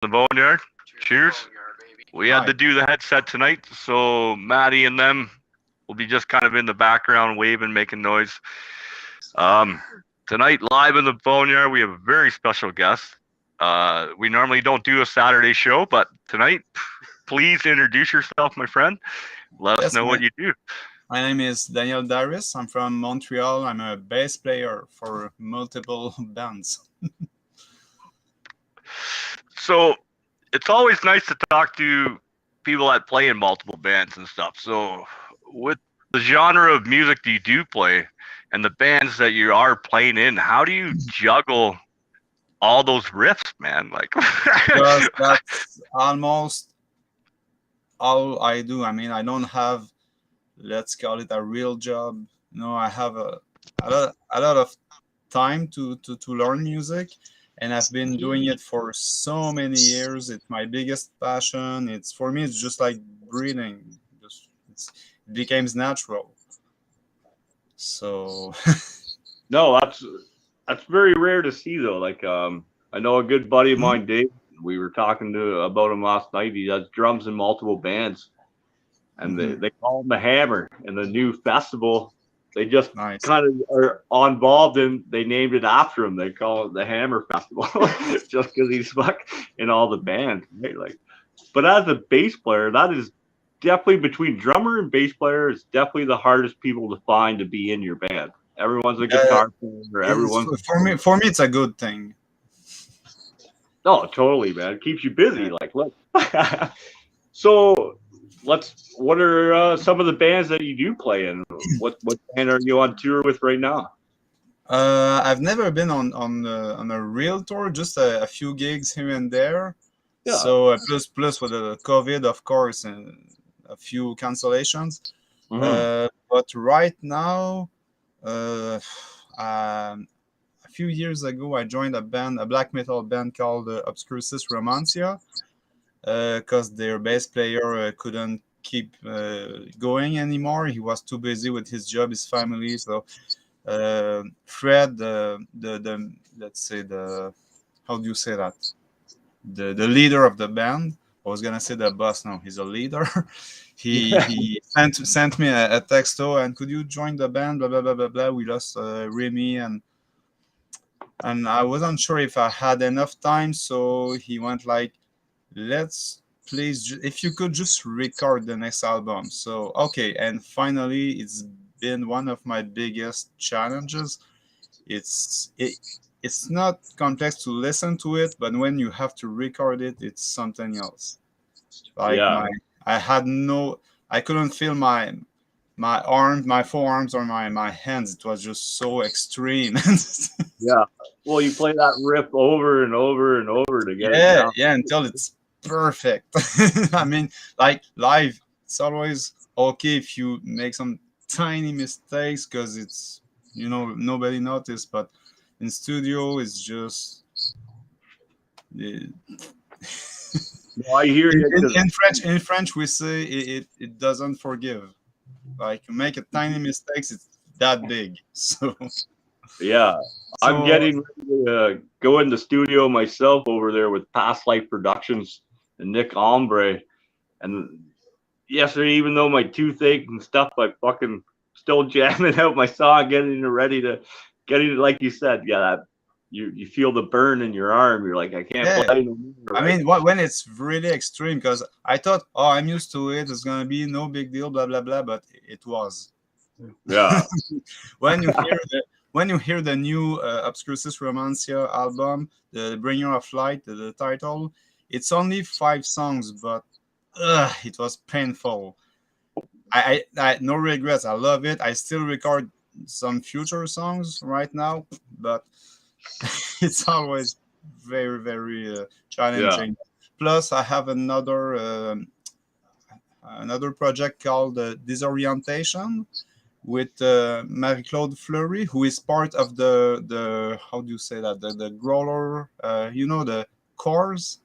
the Boneyard. Cheers. We had Hi. to do the headset tonight, so Maddie and them will be just kind of in the background, waving, making noise. Um, Tonight, live in the Boneyard, we have a very special guest. We normally don't do a Saturday show, but tonight, please introduce yourself, my friend. Let us Yes, know what you do. my name is Daniel Darius. I'm from Montreal. I'm a bass player for multiple bands. So it's always nice to talk to people that play in multiple bands and stuff. So with the genre of music that you do play and the bands that you are playing in, how do you juggle all those riffs, man? Like, Because that's almost all I do. I mean, I don't have, let's call it a real job. No, I have a lot of time to learn music, and I've been doing it for so many years. It's my biggest passion. It's for me, it's just like breathing. It becomes natural. So no, that's very rare to see though. Like, I know a good buddy of mine, Dave. We were talking to about him last night. He does drums in multiple bands, and Mhm. they call him the Hammer. And the new festival, they just Nice. kind of are involved and they named it after him. They call it the Hammer Festival just because he's stuck in all the bands, right? Like, but as a bass player, that is definitely between drummer and bass player. It's definitely the hardest people to find to be in your band. Everyone's a Uh, guitar player, or it's, everyone's for me, it's a good thing. no, totally, man. It keeps you busy. Like, look. So let's. What are some of the bands that you do play in? What band are you on tour with right now? I've never been on a real tour, just a few gigs here and there. Yeah. So plus with the COVID, of course, and a few cancellations. Hmm. But right now, uh, um, a few years ago, I joined a band, a black metal band called Obscurcis Romancia, because their bass player couldn't keep going anymore. He was too busy with his job, his family. So Fred, the let's say the how do you say that? The leader of the band. I was gonna say the boss. No, he's a leader. He sent me a text. Oh, and could you join the band? Blah blah blah blah blah. We lost Remy, and I wasn't sure if I had enough time. So he went like, let's please if you could just record the next album. So okay, and finally it's been one of my biggest challenges. It's not complex to listen to it, but when you have to record it, it's something else. Like Yeah. I had no, I couldn't feel my arms, my forearms, or my hands. It was just so extreme. Yeah. Well, you play that riff over and over and over to get it Yeah, down. yeah, until it's perfect. I mean, like live, it's always okay if you make some tiny mistakes because it's, nobody noticed, but in studio it's just uh, No, I hear you because in French we say it doesn't forgive. Like you make a tiny mistakes, it's that big. So yeah, I'm so getting ready to go in the studio myself over there with Past Life Productions and Nick Ombre. And yesterday, even though my toothache and stuff, I fucking still jamming out my song, getting it ready to getting it like you said. Yeah, that, you feel the burn in your arm. You're like, I can't yeah, play no more. I Like, mean, when it's really extreme, because I thought, oh, I'm used to it. It's gonna be no big deal, blah blah blah. But it was. yeah, when you hear the new Obscurcis Romancia album, the Bringer of Light, the title, it's only 5 songs, but it was painful. I no regrets. I love it. I still record some future songs right now, but it's always very very yeah. challenging. Plus, I have another project called Disorientation with Marie Claude Fleury, who is part of the how do you say that, the growler, the chorus,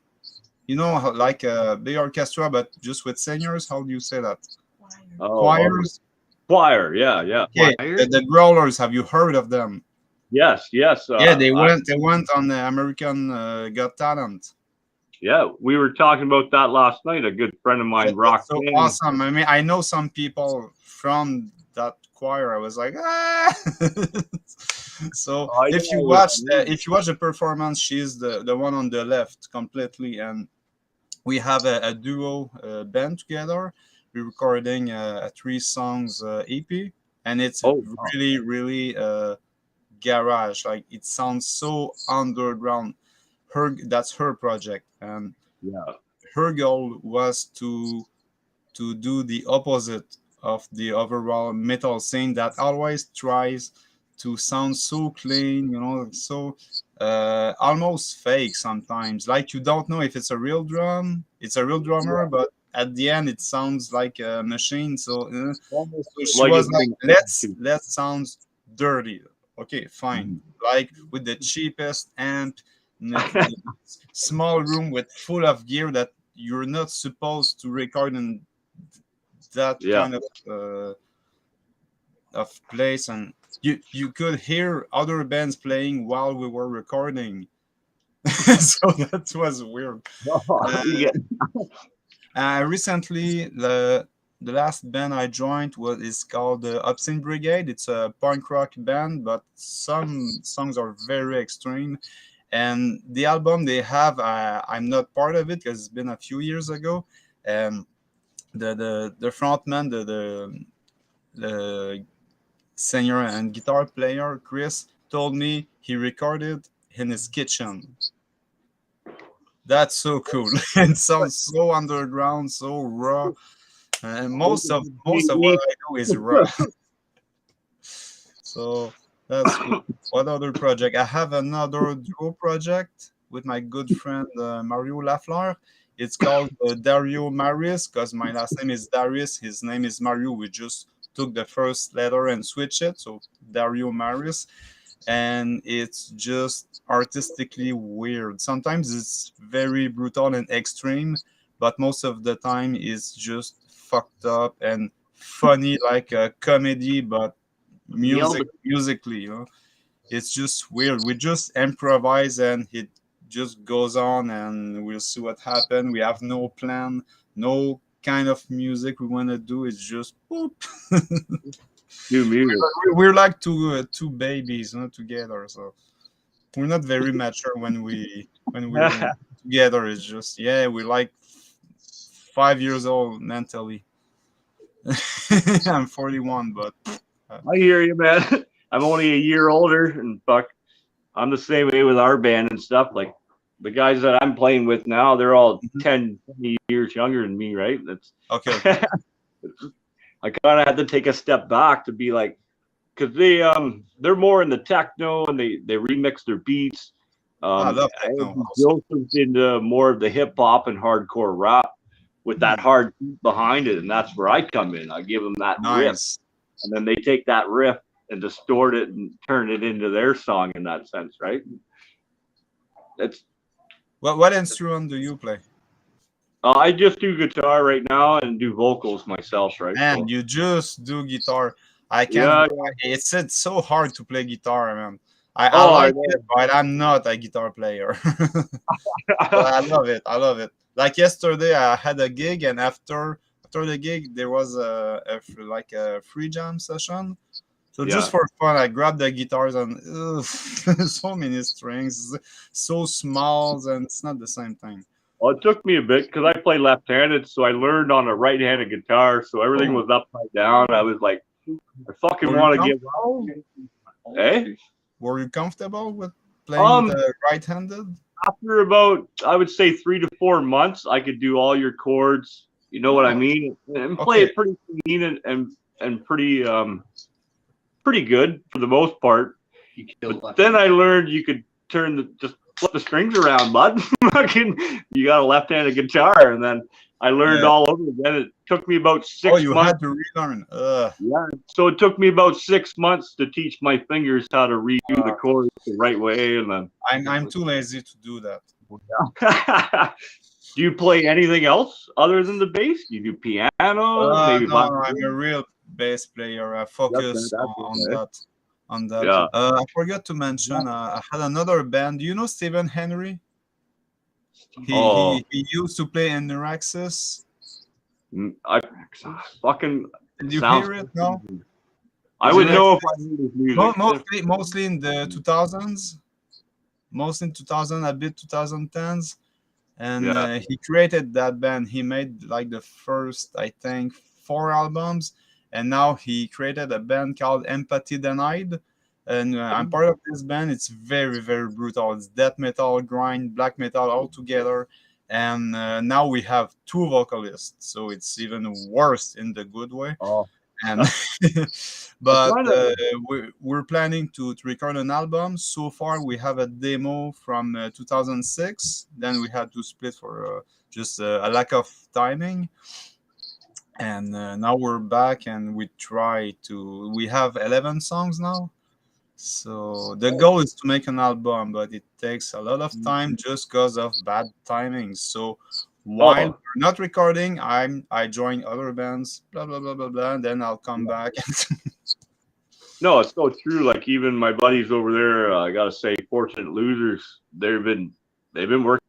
like a big orchestra, but just with singers. How do you say that? Oh, Choirs. choir. Yeah, yeah. Okay, the growlers. Have you heard of them? Yes, yes. Yeah, they went on the American Got Talent. Yeah, we were talking about that last night. A good friend of mine, It's so Roxanne. awesome. I mean, I know some people from that choir. I was like, ah. So Oh, yeah, if you it was watch amazing. the performance, she's the one on the left completely, and we have a duo band together. We're recording a 3 songs EP, and it's Oh, wow. really garage. Like it sounds so underground. That's her project, and Yeah, her goal was to do the opposite of the overall metal scene that always tries to sound so clean, so almost fake sometimes. Like you don't know if it's a real drum, it's a real drummer, but at the end it sounds like a machine. almost So she like was it's like, been. let's sounds dirty. Okay, fine. Mhm. Like with the cheapest amp, the small room with full of gear that you're not supposed to record in that Yeah, kind of place, and you could hear other bands playing while we were recording. So that was weird. you get. Recently, the last band I joined is called the Obscene Brigade. It's a punk rock band, but some songs are very extreme. And the album they have, I'm not part of it because it's been a few years ago. And the frontman, the singer and guitar player Chris told me he recorded in his kitchen. That's so cool. It sounds so underground, so raw. And most of what I do is raw. So that's cool. What other project? I have another duo project with my good friend Mario Lafleur. It's called Dario Marius because my last name is Darius. His name is Mario. We just took the first letter and switched it. So Dario Marius. And it's just artistically weird. Sometimes it's very brutal and extreme, but most of the time it's just fucked up and funny like a comedy, but Yelled. musically, it's just weird. We just improvise and it just goes on and we'll see what happens. We have no plan, no kind of music we want to do. It's just boop. New music. We're like two babies, together. So we're not very mature when we're together. It's just, yeah, we're like 5 years old mentally. I'm 41, but I hear you, man. I'm only a year older, and fuck, I'm the same way with our band and stuff. Like the guys that I'm playing with now, they're all 10, 20 years younger than me, right? That's okay. I kind of had to take a step back to be like, because they're more in the techno and they remix their beats. I love I techno also. Joseph's into more of the hip hop and hardcore rap with that Hmm, hard beat behind it, and that's where I come in. I give them that riff, nice. and then they take that riff and distort it and turn it into their song in that sense, right? It's What instrument do you play? I just do guitar right now and do vocals myself, right? Man, So you just do guitar. I can. yeah, It's so hard to play guitar, man. I oh, I like know. it, but I'm not a guitar player. But I love it. I love it. Like yesterday, I had a gig, and after the gig, there was like a free jam session. So just Yeah. for fun, I grabbed the guitars and ugh, so many strings, so small, and it's not the same thing. Well, it took me a bit because I play left-handed, so I learned on a right-handed guitar, so everything Oh, was upside down. I was like, I fucking were you want to give up. comfortable? Eh? Were you comfortable with playing Um, the right-handed? After about, I would say 3 to 4 months, I could do all your chords. You know what I Oh, mean? And play okay. it pretty clean and pretty good for the most part. But then I learned you could just flip the strings around, bud. Fucking, you got a left-handed guitar, and then I learned Yeah. all over again. It took me about Oh, six you months. had to relearn. Yeah, so it took me about 6 months to teach my fingers how to redo the Uh, chords the right way, and then. I'm too lazy to do that. Do you play anything else other than the bass? Do you do piano, maybe No, no, I'm a violin? real bass player. I That's focus fantastic, on eh? that. On that. Yeah. I forgot to mention. I had another band. Do you know Stephen Henry? He used to play in Neuraxis. I fucking Did you sounds. hear it? No. I would know if I knew his music. Mostly in the 2000s, mostly in 2000, a bit 2010s, and he created that band. He made like the first, I think, 4 albums, and now he created a band called Empathy Denied, and I'm part of this band. It's very, very brutal. It's death metal, grind, black metal all together, and now we have 2 vocalists, so it's even worse in the good way. Oh. And but we're planning to record an album. So far we have a demo from 2006, then we had to split for just a lack of timing, and now we're back and we have 11 songs now, so the goal is to make an album, but it takes a lot of time just because of bad timing. So while we're not recording, I join other bands, blah blah blah blah blah, and then I'll come back. No, it's so true. Like even my buddies over there, I gotta say, Fortunate Losers, they've been working.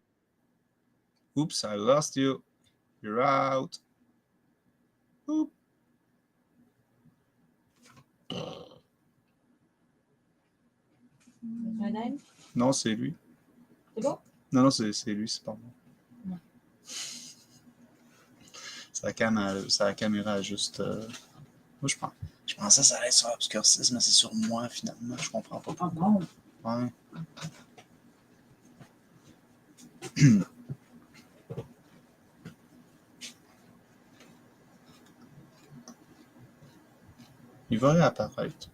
Oops, I lost you. You're out. Oop. Non, c'est lui. C'est bon? Non, c'est lui, c'est pas moi. Non. Sa caméra juste. Moi, je pensais que ça allait sur Obscurcis, mais c'est sur moi finalement. Je comprends pas pourquoi. Ouais. Il va réapparaître.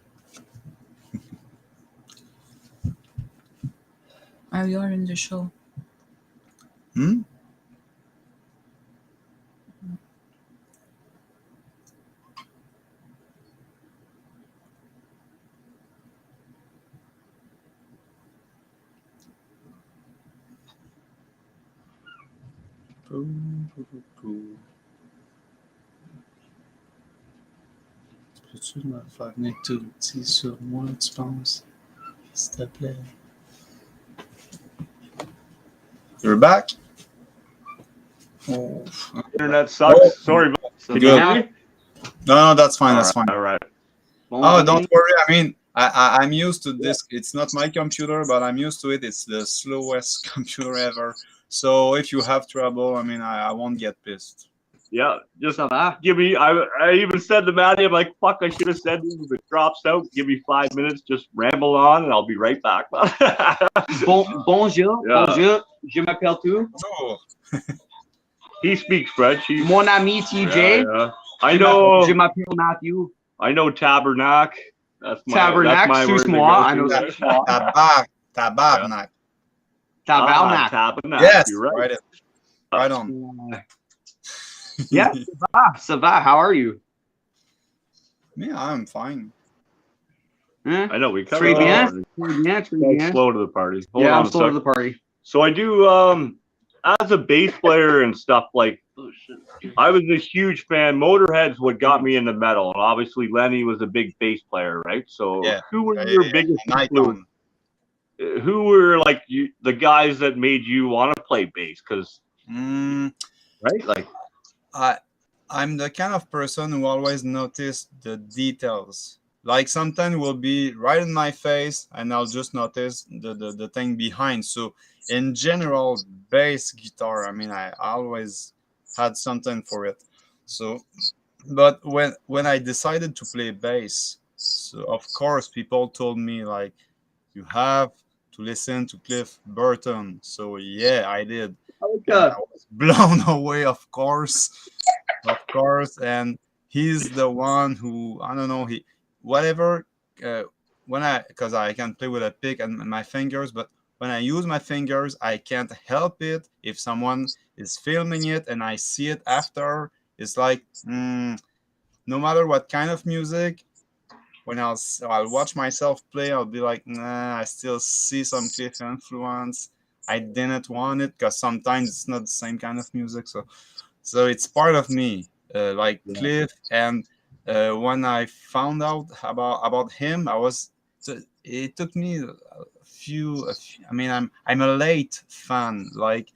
We are in the show. Hmm? Peux-tu me faire venir tout petit sur moi, tu penses? S'il te plaît. You're back? Oh. Internet sucks. Sorry, can you hear me? No, that's fine. That's fine. All right. Oh, don't worry. I mean, I'm used to this. It's not my computer, but I'm used to it. It's the slowest computer ever. So if you have trouble, I mean, I won't get pissed. Yeah, just give me. I even said to Maddie, I'm like, fuck, I should have said this if it drops out. Give me 5 minutes, just ramble on, and I'll be right back. Bonjour, bonjour. Je m'appelle tout. Oh. He speaks French. Mon ami TJ. Yeah. I know. Je m'appelle Matthew. I know Tabernacle. That's my Tabernacle, suce-moi. I know suce-moi. Tabarnak. Tabarnak. Tabernacle. Yes, You're right. Right on. Yeah, ça va. How are you? Yeah, I'm fine. I know we Très covered bien. slow to the party. Hold on I'm slow to the party. So I do as a bass player and stuff, like I was a huge fan. Motorhead's what got me into metal, and obviously Lenny was a big bass player, right? So who were your biggest influence? Who were like the guys that made you want to play bass? Because right, like I'm the kind of person who always notice the details. Like sometimes will be right in my face, and I'll just notice the thing behind. So in general, bass guitar, I mean, I always had something for it. So, but when I decided to play bass, so of course people told me like, you have to listen to Cliff Burton. So yeah, I did. I was blown away, of course, and he's the one who, I don't know, because I can play with a pick and my fingers, but when I use my fingers, I can't help it. If someone is filming it and I see it after, it's like, no matter what kind of music, when I'll watch myself play, I'll be like, nah, I still see some Cliff influence. I didn't want it because sometimes it's not the same kind of music. So it's part of me, Cliff. And when I found out about him, it took me a few. I mean, I'm a late fan. Like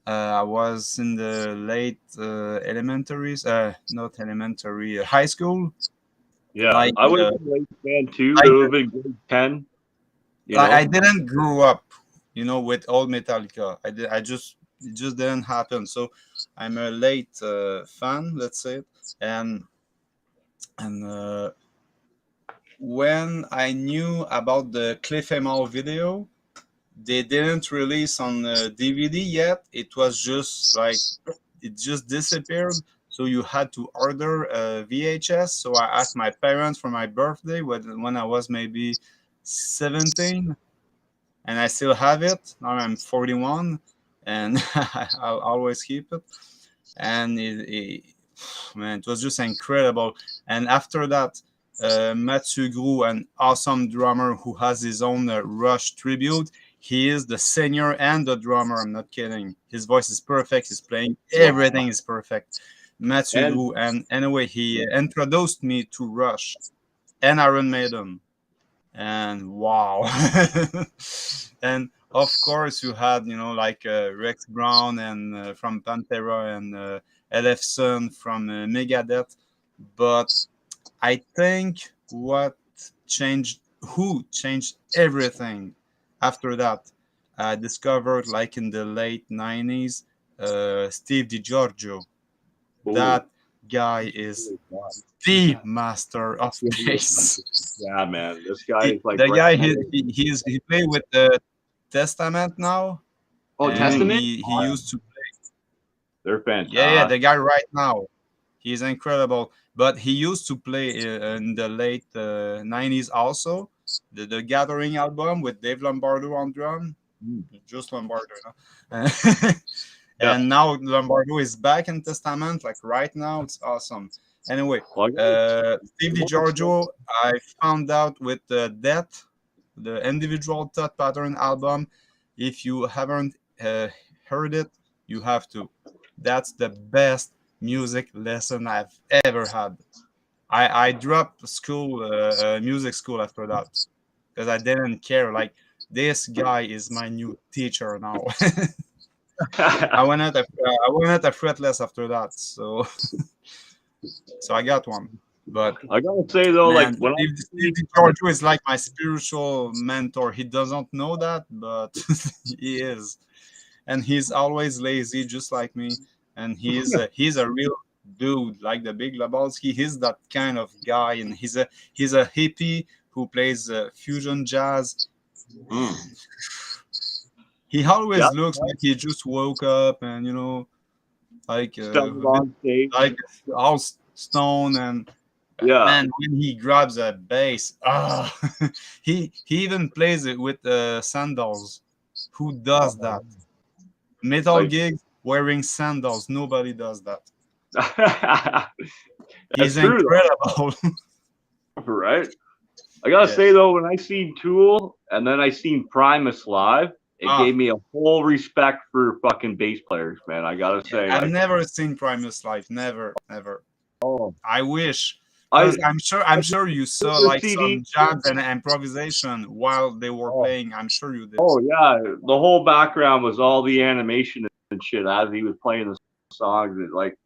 I was in the late elementaries, not elementary, high school. Yeah, Like, I would have been a late fan too. like It would have been grade 10. You I know. didn't grow up, with old Metallica. It just didn't happen. So I'm a late fan, let's say, and and when I knew about the Cliff Emal video, they didn't release on DVD yet. It was just like it just disappeared. So you had to order a VHS. So I asked my parents for my birthday when I was maybe 17, and I still have it. Now I'm 41, and I'll always keep it. And man, it was just incredible. And after that, Mathieu Gros, an awesome drummer who has his own Rush tribute. He is the singer and the drummer. I'm not kidding. His voice is perfect. His playing, everything is perfect. Mathieu And Gros, and anyway, he introduced me to Rush and Iron Maiden, and wow. And of course you had like Rex Brown and from Pantera, and Elefson from Megadeth. But I think who changed everything after that, I discovered like in the late 90s, Steve DiGiorgio. oh, That guy is the master of bass. yeah, man, this guy is like The right. guy he played with the Testament now, Oh, and Testament. he used to, They're yeah, fantastic. the guy right now, he's incredible. But he used to play in the late 90s also, the Gathering album with Dave Lombardo on drum, just Lombardo, Yeah. and now Lombardo is back in Testament, like right now. It's awesome. Anyway, Well, Steve DiGiorgio, I found out with Death, the individual thought pattern album. If you haven't heard it, you have to. That's the best music lesson I've ever had. I dropped school, music school after that, because I didn't care. Like, this guy is my new teacher now. I went at a fretless after that, so so I got one. But I gotta say though, like man, when Steve DiGiorgio is like my spiritual mentor. He doesn't know that, but he is, and he's always lazy, just like me. And he's a real dude, like the Big Lebowski. He's that kind of guy, and he's a hippie who plays fusion jazz. Mm. He always yeah, looks like he just woke up, and like stumbled a bit on stage, like all stone. And yeah, man, when he grabs a bass, he even plays it with sandals. Who does that? Metal like gigs wearing sandals. Nobody does that. that's He's true incredible. though, right? I gotta Yeah. say though, when I seen Tool and then I seen Primus live, it gave me a whole respect for fucking bass players, man. I gotta say, I've like, never seen Primus live. Never, never. oh, I wish, I because I'm sure you saw the like CD. some jams and improvisation while they were playing. I'm sure you did. Oh yeah, the whole background was all the animation and shit as he was playing the songs. And, like,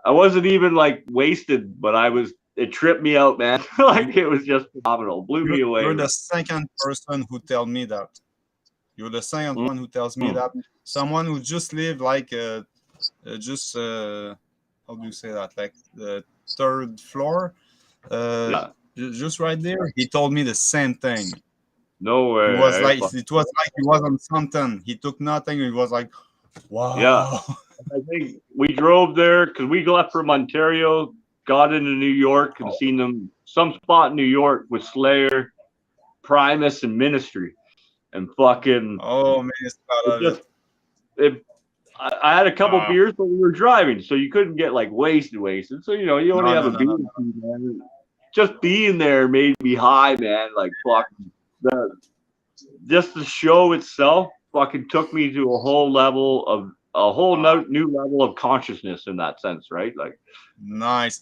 I wasn't even like wasted, but I was. It tripped me out, man. Like it was just phenomenal. Blew me away. You're the second person who tell me that. You're the second one who tells me that. Someone who just lived like just how do you say that? Like the third floor, Yeah. just right there. He told me the same thing. No way. It was like he was on something. He took nothing. He was like, wow. Yeah. I think we drove there because we left from Ontario, got into New York, and seen them some spot in New York with Slayer, Primus, and Ministry, and fucking. Oh man, it's part of it. I had a couple beers, but we were driving, so you couldn't get like wasted. So you only have a beer, man. Just being there made me high, man. Like fucking just the show itself fucking took me to a whole new level of consciousness in that sense, right? Like, nice.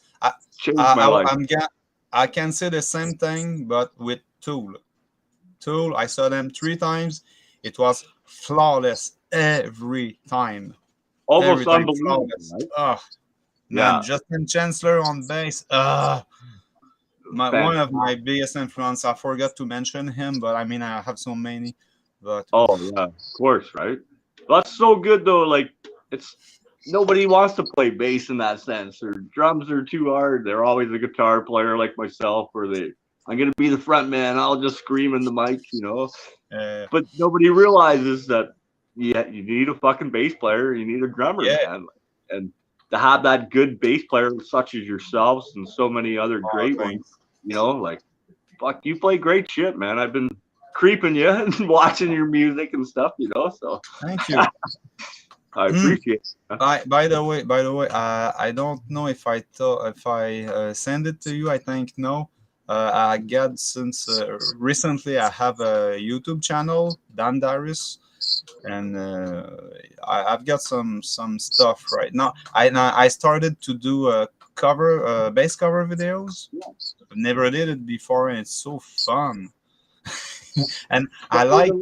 changed my life. I can say the same thing, but with Tool. I saw them 3 times. It was flawless every time. almost Everything unbelievable, flawless. right? Oh man, Yeah. Justin Chancellor on bass. One of my biggest influence. I forgot to mention him, but I mean I have so many. But Oh yeah, of course, right? That's so good though. Like it's nobody wants to play bass in that sense. Or drums are too hard. They're always a guitar player like myself, or I'm gonna be the front man. I'll just scream in the mic, you know. But nobody realizes that you need a fucking bass player. You need a drummer, yeah, man. And to have that good bass player such as yourselves and so many other great ones, thanks. you know, like fuck, you play great shit, man. I've been creeping you and watching your music and stuff, you know. So Thank you. I appreciate it. By the way, I don't know if I send it to you. I think no. I got since recently I have a YouTube channel, Dan Darius, and I've got some stuff right now. I started to do bass cover videos. I've never did it before, and it's so fun. And I like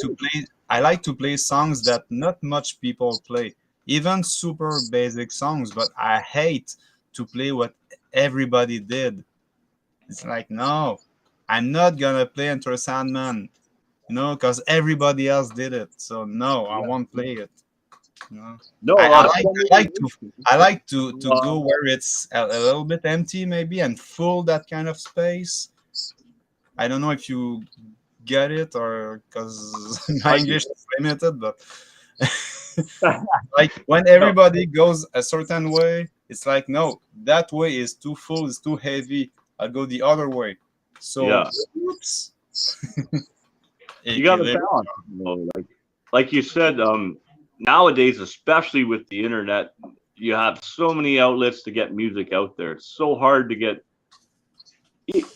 to play songs that not much people play, even super basic songs. But I hate to play what everybody did. It's like no, I'm not gonna play Enter Sandman, because everybody else did it. So no, I won't play it. You know? No, I like to go where it's a little bit empty maybe and full that kind of space. I don't know if you get it or because my English is limited, but like when everybody goes a certain way, it's like no, that way is too full, it's too heavy. I'll go the other way. So yeah. oops. You got to balance, you know, like you said, nowadays, especially with the internet, you have so many outlets to get music out there. It's so hard to get,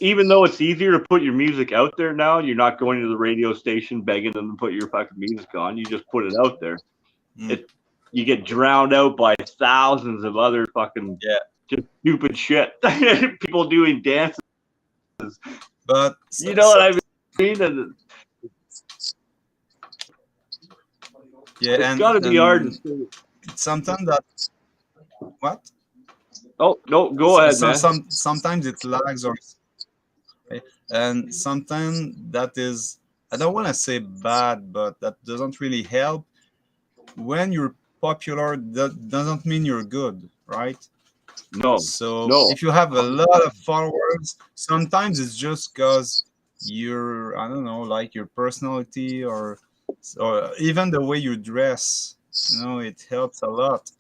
even though it's easier to put your music out there now, you're not going to the radio station begging them to put your fucking music on. You just put it out there. You get drowned out by thousands of other fucking just stupid shit. People doing dances. But you know what I mean? And yeah, it's got to be hard. Sometimes that what? Oh no, go ahead, man. Sometimes it lags, and sometimes that is, I don't want to say bad, but that doesn't really help. When you're popular, that doesn't mean you're good, right? No. So if you have a lot of followers, sometimes it's just because you're, I don't know, like your personality or even the way you dress, it helps a lot.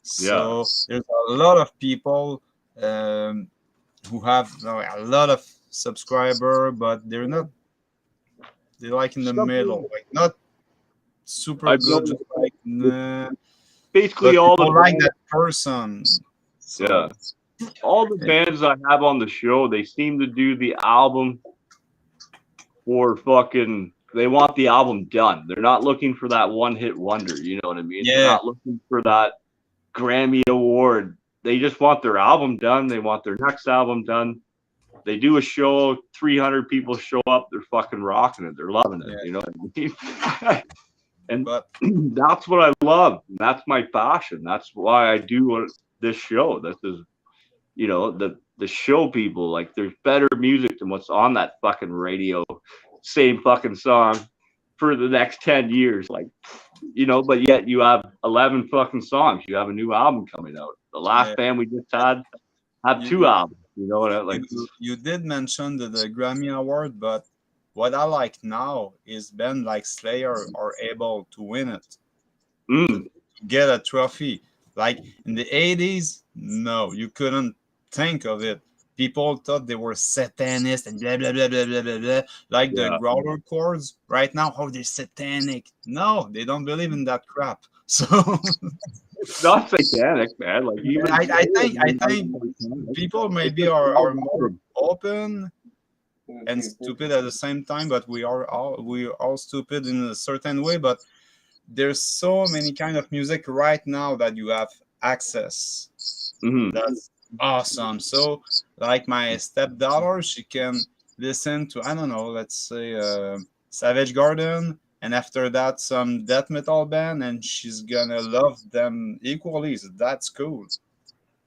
So there's a lot of people who have a lot of subscriber, but they're like in the middle, like not super good, just like basically all the like that person. So. All the bands I have on the show, they seem to do the album for fucking. They want the album done. They're not looking for that one-hit wonder. You know what I mean? Yeah. They're not looking for that Grammy award. They just want their album done. They want their next album done. They do a show, 300 people show up. They're fucking rocking it. They're loving it. You know what I mean? And that's what I love. That's my passion. That's why I do this show. This is, the show people, like, there's better music than what's on that fucking radio. Same fucking song for the next 10 years. Like, but yet you have 11 fucking songs. You have a new album coming out. The last band we just had have 2 albums. You know what I like? You did mention the Grammy Award, but what I like now is band like Slayer are able to win it, to get a trophy. Like in the 80s, no, you couldn't think of it. People thought they were satanists and blah, blah, blah, blah, blah, blah, blah. Like the growler chords right now, they're satanic. No, they don't believe in that crap. So it's not satanic, man. Like even I think people maybe are more open and stupid at the same time, but we are all stupid in a certain way. But there's so many kind of music right now that you have access. That's awesome. So like my stepdaughter, she can listen to, I don't know, let's say Savage Garden and after that some death metal band, and she's gonna love them equally. So that's cool.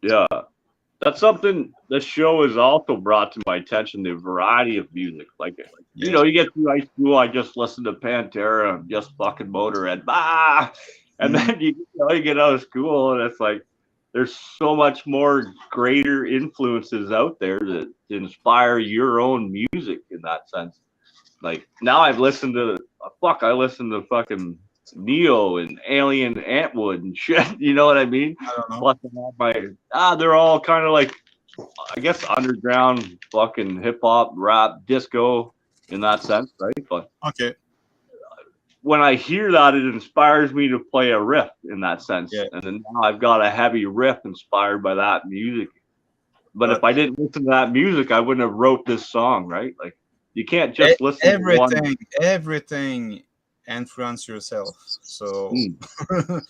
Yeah. That's something the show has also brought to my attention, the variety of music. Like, you Yeah. know, you get through high school, I just listened to Pantera, just fucking Motorhead, bah! And Mhm. then you get out of school, and it's like, there's so much more greater influences out there that inspire your own music in that sense. Like, now I've listened to, I listen to fucking Neo and Alien Antwood and shit, you know what I mean? I don't know. Plus, I have they're all kind of like, I guess, underground fucking hip hop, rap, disco in that sense, right? But Okay. when I hear that, it inspires me to play a riff in that sense. Yeah. And then now I've got a heavy riff inspired by that music. But if But I didn't listen to that music, I wouldn't have wrote this song, right? Like, you can't just listen to one. everything influence yourself. So Mm,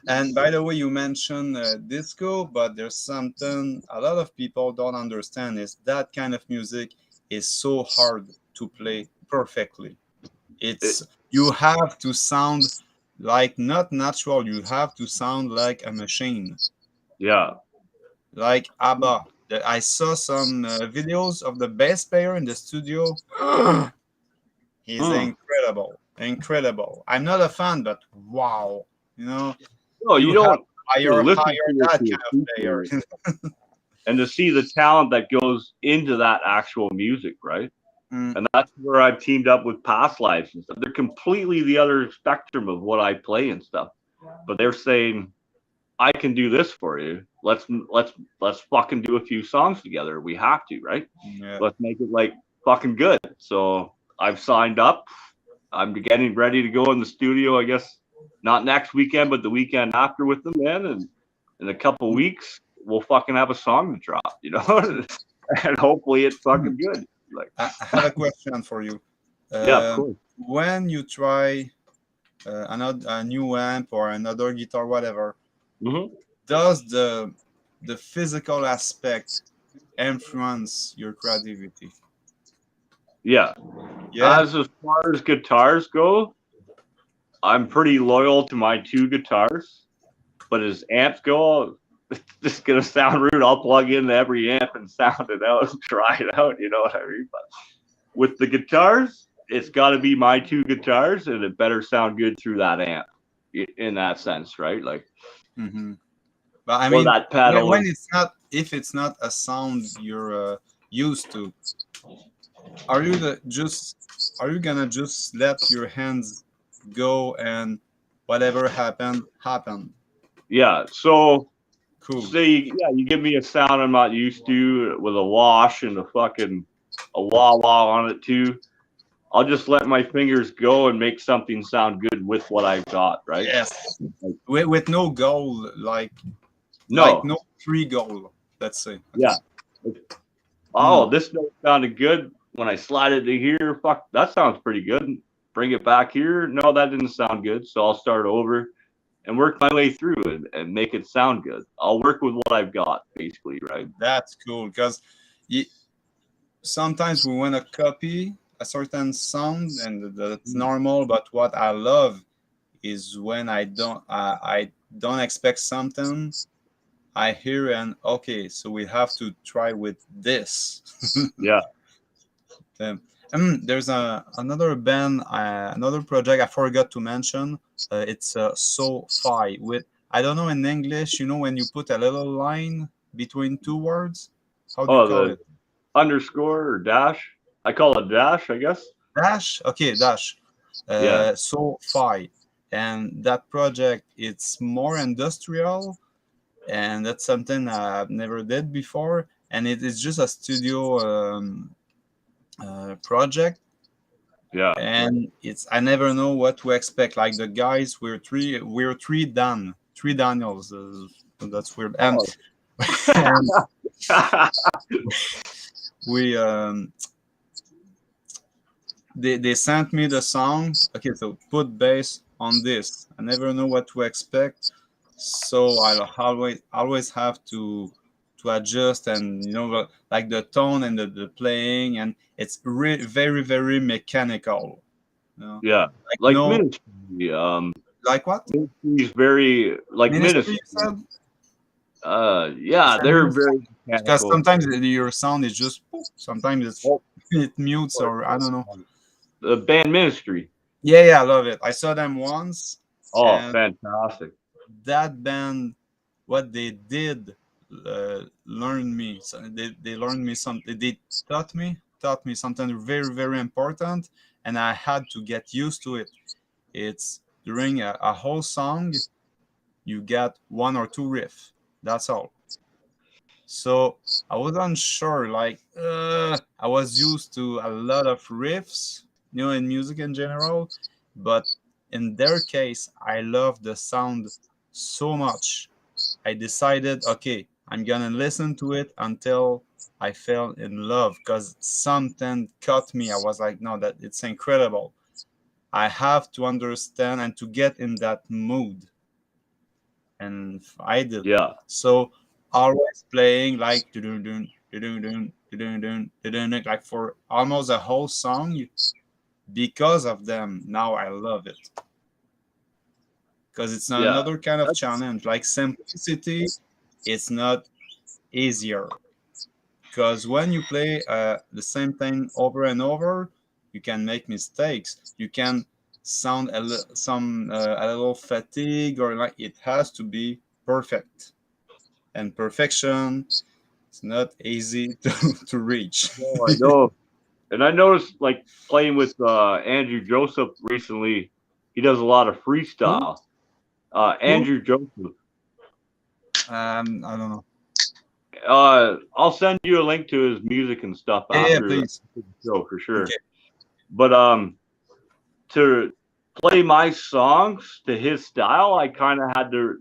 and by the way, you mentioned disco, but there's something a lot of people don't understand is that kind of music is so hard to play perfectly. it, It's you have to sound like not natural. You have to sound like a machine, yeah. like ABBA. I saw some videos of the bass player in the studio. He's Mm. incredible, incredible. I'm not a fan, but wow, you know, No, you you have don't listen hire to it that to kind of player. appreciate it. And to see the talent that goes into that actual music, right? Mm, And that's where I've teamed up with Past Lives and stuff. They're completely the other spectrum of what I play and stuff. But they're saying, I can do this for you. Let's fucking do a few songs together. We have to, right? yeah, Let's make it like fucking good. So I've signed up. I'm getting ready to go in the studio, I guess not next weekend, but the weekend after with them, man. And in a couple weeks, we'll fucking have a song to drop, you know? And hopefully it's fucking good. Like, I have a question for you. yeah, of course. When you try another a new amp or another guitar, whatever, Hmm. does the physical aspect influence your creativity? Yeah. Yeah. As far as guitars go, I'm pretty loyal to my two guitars. But as amps go, it's just gonna sound rude. I'll plug in every amp and sound it out and try it out. You know what I mean? But with the guitars, it's got to be my two guitars, and it better sound good through that amp. In that sense, right? Like, Mm-hmm. But I or mean, that pedal. when it's not, if it's not a sound you're used to, are you are you gonna just let your hands go and whatever happen? Yeah. So Cool. say, yeah, you give me a sound I'm not used to with a wash and a wah wah on it too. I'll just let my fingers go and make something sound good with what I've got, right? Yes. With no goal, like No. no free goal. Let's say. Okay. Yeah. Oh, this note sounded good when I slide it to here. Fuck, that sounds pretty good. Bring it back here. No, that didn't sound good. So I'll start over and work my way through it and make it sound good. I'll work with what I've got, basically, right? That's cool because sometimes we want to copy a certain sound, and that's normal. But what I love is when I don't expect something. I hear and okay, so we have to try with this. Yeah. There's another band, another project I forgot to mention. It's So-Fi with, I don't know in English. You know when you put a little line between two words, how do you Oh, call the it? underscore or dash. I call it dash, I guess. Dash. Okay, dash. Yeah. So-Fi, and that project it's more industrial, and that's something I've never did before, and it is just a studio project, Yeah. and it's I never know what to expect. Like the guys, we're three Daniels. That's weird, and, Oh. and we they sent me the song. Okay, so put bass on this. I never know what to expect, so I'll always have to adjust, and like the tone and the playing, and it's very very mechanical. You know? Yeah, Like like no, Ministry. like what? Ministry's very like Ministry, Ministry. you said? You Yeah, said they're ministry? very Because mechanical. sometimes your sound is just poof, sometimes it's Oh, it mutes or I don't know. the band Ministry. Yeah, I love it. I saw them once, Oh, and fantastic. that band, what they did, learned me. So they learned me something. They taught me something very very important, and I had to get used to it. It's during a whole song, you get one or two riff. That's all. So I wasn't sure. Like I was used to a lot of riffs, in music in general, but in their case, I love the sound so much. I decided, okay, I'm gonna listen to it until I fell in love because something caught me. I was like, no, that it's incredible. I have to understand and to get in that mood, and I did. Yeah, So always playing like dun dun dun dun dun dun like for almost a whole song because of them. Now I love it because it's yeah. another kind of That's challenge. Like simplicity, it's not easier because when you play the same thing over and over, you can make mistakes. You can sound a little fatigue or like it has to be perfect, and perfection it's not easy to reach. I know. And I noticed like playing with Andrew Joseph recently, he does a lot of Who? freestyle. Who? Andrew Joseph. I don't know. I'll send you a link to his music and stuff Yeah, after please. the show for sure. Okay. But to play my songs to his style, I kind of had to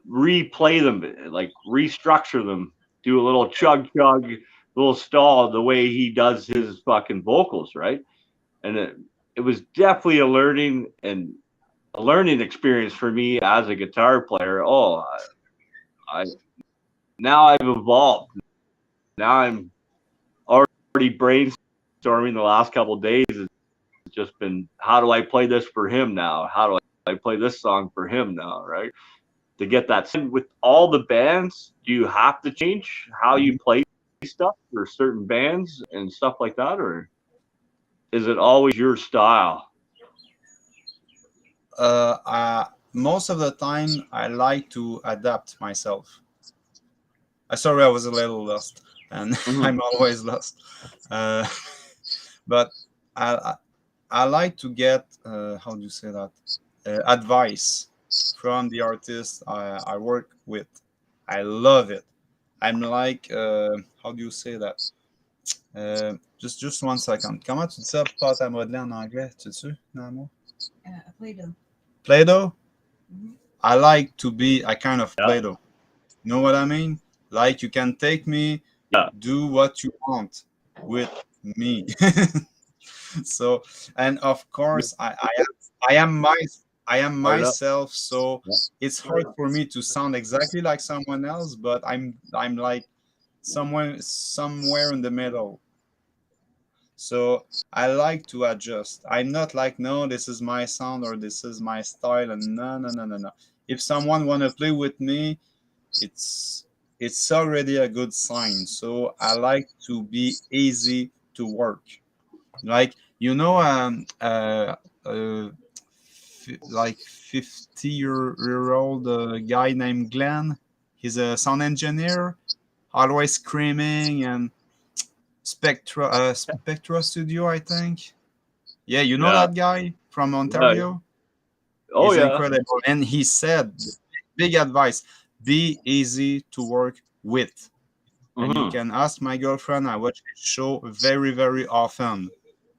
replay them, like restructure them, do a little chug chug, little stall the way he does his fucking vocals, right? And it was definitely a learning experience for me as a guitar player. Oh, I now I've evolved. Now I'm already brainstorming the last couple of days. It's just been how do I play this for him now? How do I play this song for him now? Right? To get that with all the bands, do you have to change how you Mhm. play stuff for certain bands and stuff like that, or is it always your style? Most of the time, I like to adapt myself. Sorry, I was a little lost, and Mhm. I'm always lost. Uh, but I, I I like to get how do you say that advice from the artist I work with. I love it. I'm like how do you say that? Just one second. Comment tu dis ça, pâte à modeler en anglais? Tu sais, Namo? Play-Doh. Play-Doh? Mhm. I like to be a kind of Yeah, Play-Doh. You know what I mean? Like you can take me, yeah, do what you want with me. So, and of yeah. course, I am my I am Fired up. myself. So Yeah. it's hard for me to sound exactly like someone else, but I'm like somewhere in the middle. So I like to adjust. I'm not like, no, this is my sound or this is my style, and no, no, no, no, no. If someone wanna play with me, it's it's already a good sign. So I like to be easy to work. Like like 50-year old guy named Glenn. He's a sound engineer, always screaming and Spectra Studio, I think. Yeah, you know Yeah. that guy from Yeah. Ontario? Oh He's yeah. incredible. And he said, big advice, be easy to work with. And you Hmm. can ask my girlfriend. I watch his show very, very often.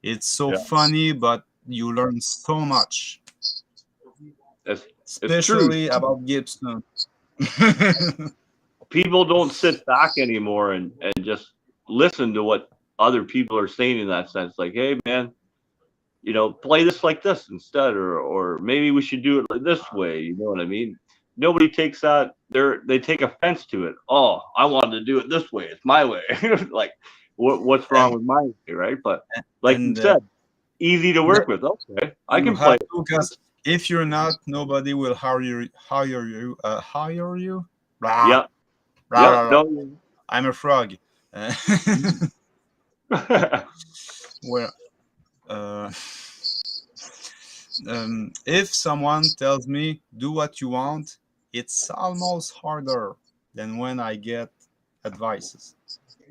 It's so Yeah. funny, but you learn so much, It's true. especially about Gibson. People don't sit back anymore and just listen to what other people are saying in that sense. Like, hey man, play this like this instead, or maybe we should do it like this way. You know what I mean? Nobody takes that. They take offense to it. Oh, I wanted to do it this way. It's my way. Like, what's wrong and with my way, right? But like you and said, easy to work with. Okay, I You can have play. to, because if you're not, nobody will hire you. Blah, Yeah, blah, yeah. blah, blah. No. I'm a frog. Well, uh, if someone tells me do what you want, it's almost harder than when I get advices.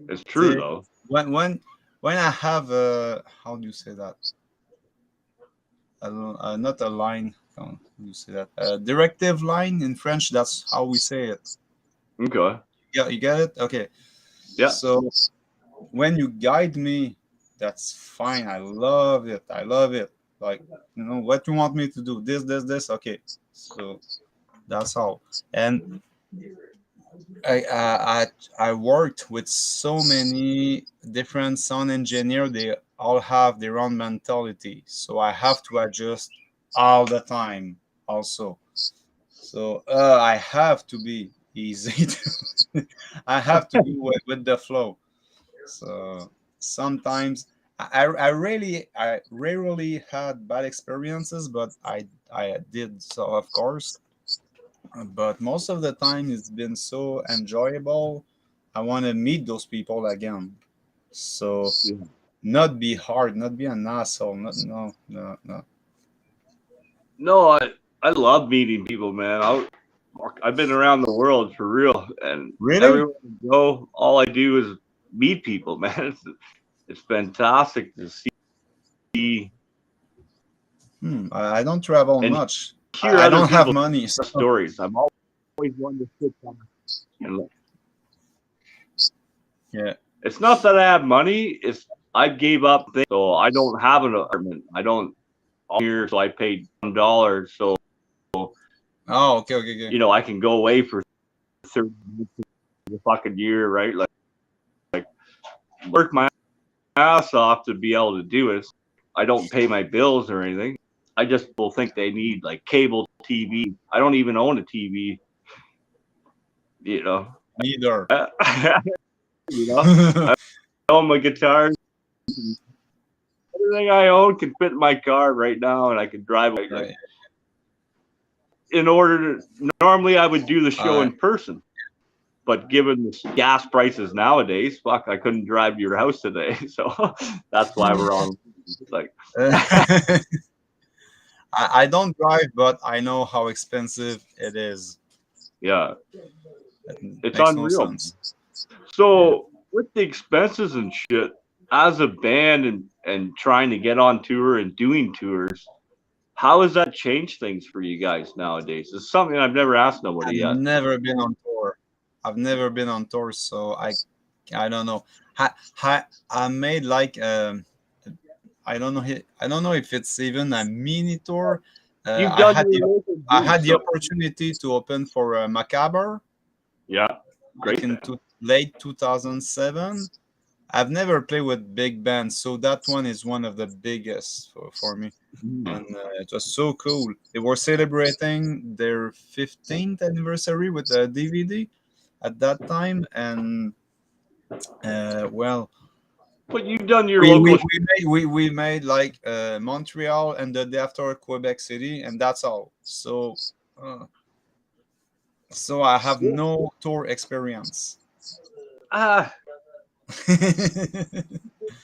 It's true See, though. when I have a, how do you say that? Not a line. How do you say that? A directive line in French. That's how we say it. Okay. Yeah, you get it. Okay. Yeah. So when you guide me, that's fine. I love it. I love it. Like, what you want me to do? This. Okay. So that's all. And I worked with so many different sound engineers. They all have their own mentality, so I have to adjust all the time. Also, so I have to be easy. I have to go with the flow. So sometimes I rarely had bad experiences, but I did, so of course. But most of the time it's been so enjoyable. I want to meet those people again. So Yeah. not be hard, not be an asshole. Not, no. No, I love meeting people, man. I've been around the world for real, and Really? everywhere I go, all I do is meet people, man. It's fantastic to see I don't travel and much. hear I other don't have people's money. So stories. I'm always one to sit down and look. yeah. It's not that I have money. It's I gave up things, so I don't have an apartment. I don't here, so I paid $1. So Oh, okay. I can go away for 30 minutes of the fucking year, right? Like work my ass off to be able to do it. I don't pay my bills or anything. I just will think they need like cable TV. I don't even own a TV. You know, Neither. I own my guitars. Everything I own can fit in my car right now, and I can drive it. Like, in order to normally, I would do the show in person, but given the gas prices nowadays, fuck, I couldn't drive to your house today, so that's why we're on. Like, I don't drive, but I know how expensive it is. yeah, It it's makes no unreal. sense. So with the expenses and shit, as a band and trying to get on tour and doing tours, how has that changed things for you guys nowadays? It's something I've never asked nobody I've yet. never been on tour. I've never been on tour, so I don't know. I made like I don't know. I don't know if it's even a mini tour. You've done your local I had gigs, the so opportunity to open for Macabre, yeah, like great. in late 2007. I've never played with big bands, so that one is one of the biggest for me. And it was so cool. They were celebrating their 15th anniversary with a DVD at that time, and well, But you've done your we local. we made like Montreal and the day after Quebec City, and that's all. Uh, so I have no tour experience. Ah,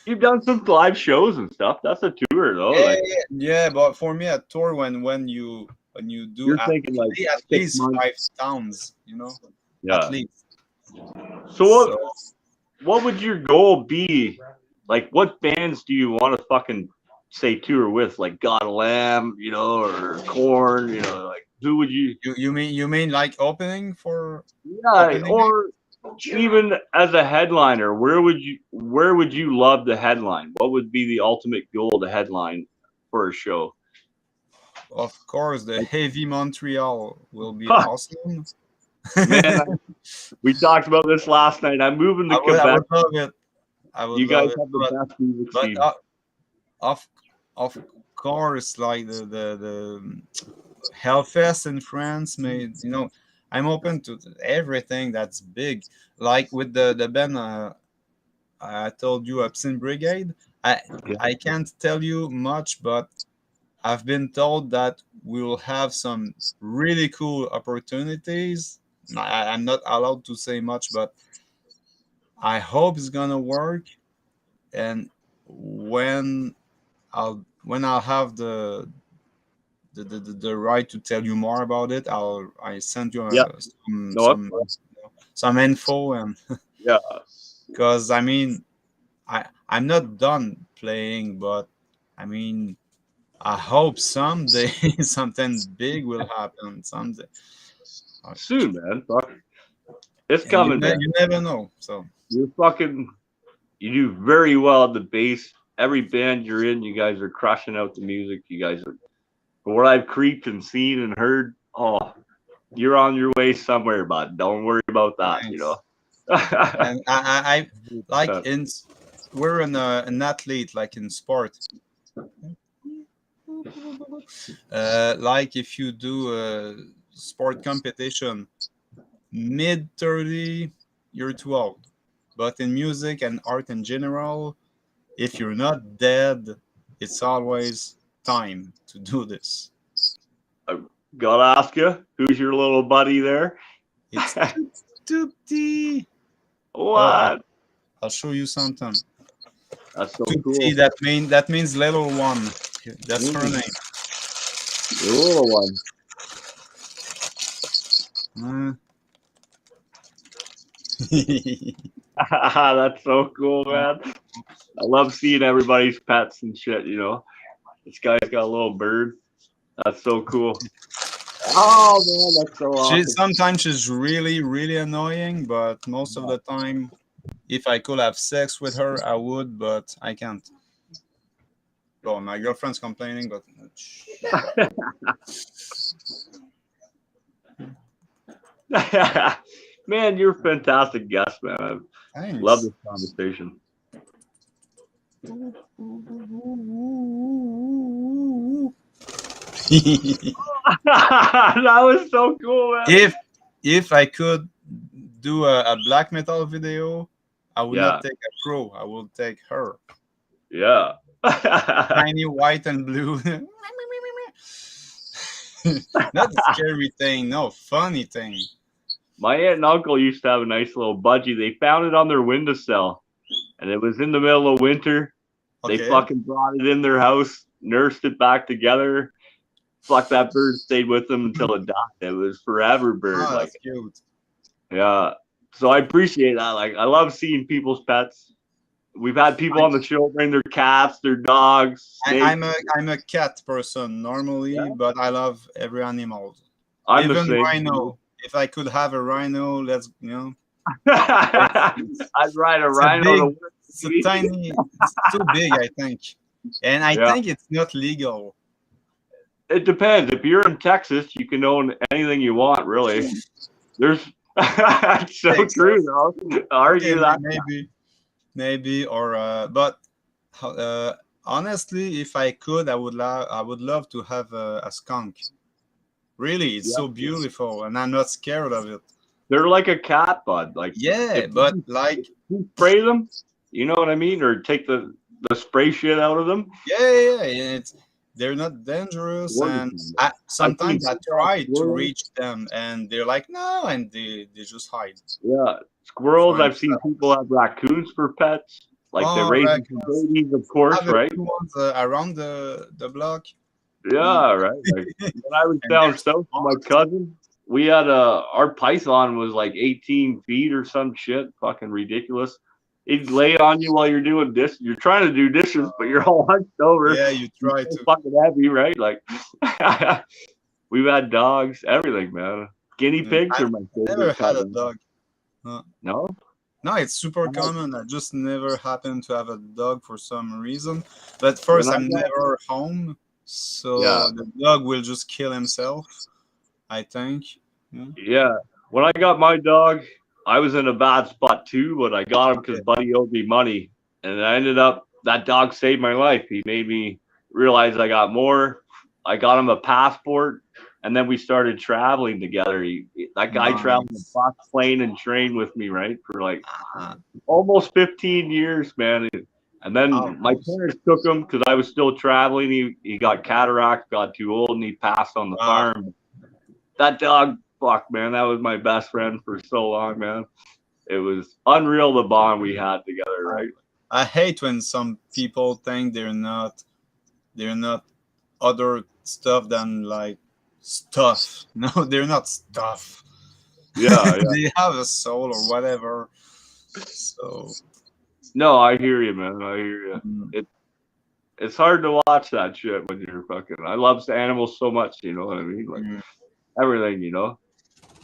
you've done some live shows and stuff. That's a tour though. Yeah, Like yeah, but for me, a tour when you do you're thinking like at 6 least months. 5 towns, at Yeah. least. So So what would your goal be? Like, what bands do you want to fucking say tour with? Like God of Lamb, or Corn, like who would you? you mean like opening for Yeah, opening? or even as a headliner, where would you love to headline? What would be the ultimate goal to headline for a show? Of course, the Heavy Montreal will be Huh, awesome. man, we talked about this last night. I'm moving to I Quebec. would love it. I would You guys love it, have the best music but scene. of of course, like the Hellfest in France made. I'm open to everything that's big. Like with the band I told you Obscene Brigade. I can't tell you much, but I've been told that we will have some really cool opportunities. I'm not allowed to say much, but I hope it's gonna work. And when I'll have the right to tell you more about it, I send you Yeah. No, some info, and yeah. because I mean I'm not done playing, but I mean I hope someday something big will happen someday. Soon, man. Fuck. It's And coming, man. you never know. So You do very well at the bass. Every band you're in, you guys are crushing out the music. You guys are, from what I've creeped and seen and heard, oh, you're on your way somewhere, bud. Don't worry about that, you know. and I like we're an athlete, like in sport. Like if you do a sport competition, mid 30, you're too old. But in music and art in general, if you're not dead, it's always time to do this. I gotta ask you, who's your little buddy there? It's Toopty. What? I'll show you something. That's so Toopty, cool. that means little one. That's her name. The little one. That's so cool, man. I love seeing everybody's pets and shit, you know. This guy's got a little bird. That's so cool. Oh, man, that's so awesome. Sometimes she's really, really annoying, but most of the time, if I could have sex with her, I would, but I can't. Well, my girlfriend's complaining, but... Man, you're a fantastic guest, man. I love this conversation. That was so cool, man. If I could do a black metal video, I would not take a pro. I would take her. Yeah. Tiny white and blue. Not a scary thing, no, funny thing. My aunt and uncle used to have a nice little budgie. They found it on their windowsill, and it was in the middle of winter. Okay. They fucking brought it in their house, nursed it back together. Fuck, that bird stayed with them until it died. It was forever bird. Oh, that's cute. Yeah. So I appreciate that. Like, I love seeing people's pets. We've had people on the show bring their cats, their dogs. I'm a cat person normally, but I love every animal. I'm even the same. Rhino. If I could have a rhino, let's I'd ride a rhino. It's a tiny. It's too big, I think, and I think it's not legal. It depends. If you're in Texas, you can own anything you want. Really, there's. It's so true, though. Argue that maybe, or but honestly, if I could, I would love to have a skunk. Really, it's so beautiful, and I'm not scared of it. They're like a cat, bud. Like but like you spray them, you know what I mean, or take the spray shit out of them. Yeah. They're not dangerous, and sometimes I try to reach them, and they're like no, and they just hide. Yeah, squirrels. I've seen people have raccoons for pets. Like they're raising babies, of course, right? Ones, around the block. Yeah, right. Like, when I was down south with my cousin, we had our python was like 18 feet or some shit, fucking ridiculous. He'd lay on you while you're doing this. You're trying to do dishes, but you're all hunched over. Yeah, you try to. Fucking heavy, right? Like, we've had dogs, everything, man. Guinea pigs are my favorite. Never had a dog. No? No, it's super common. I just never happened to have a dog for some reason. But first, I'm never home, so the dog will just kill himself, I think. Yeah. When I got my dog, I was in a bad spot too, but I got him because Buddy owed me money. And I ended up, that dog saved my life. He made me realize I got more. I got him a passport. and then we started traveling together. That guy traveled Nice. across plane and train with me, right, for like Uh, almost 15 years, man. And then my Almost. parents took him because I was still traveling. He got cataract, got too old, and he passed on the Wow. farm. That dog, fuck, man, that was my best friend for so long, man. It was unreal the bond we had together, right? I hate when some people think they're not other stuff than like stuff. No, they're not stuff. Yeah, yeah. They have a soul or whatever. So No, I hear you, man. I hear you. mm, It's hard to watch that shit when you're fucking. I love the animals so much, you know what I mean? Like mm. everything, you know.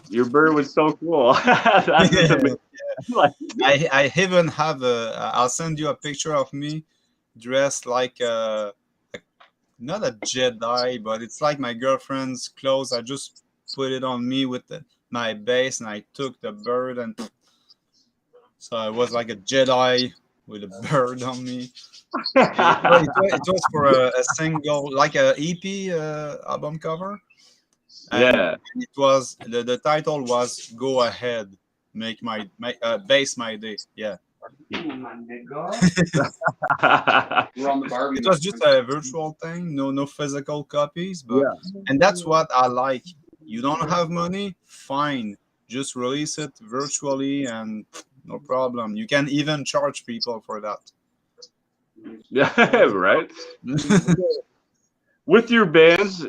Your bird was so cool. That's just amazing. Like, I even have a. I'll send you a picture of me dressed like not a Jedi, but it's like my girlfriend's clothes. I just put it on me with my base, and I took the bird, and so I was like a Jedi with a bird on me. It was for a single, like a EP album cover, and yeah. it was the title was "Go Ahead, Make my base my day." Yeah, We're on the Barbie. it was just a virtual thing, no physical copies, but Yeah. and that's what I like. You don't have money, fine, just release it virtually and no problem. You can even charge people for that. Yeah, right. With your bands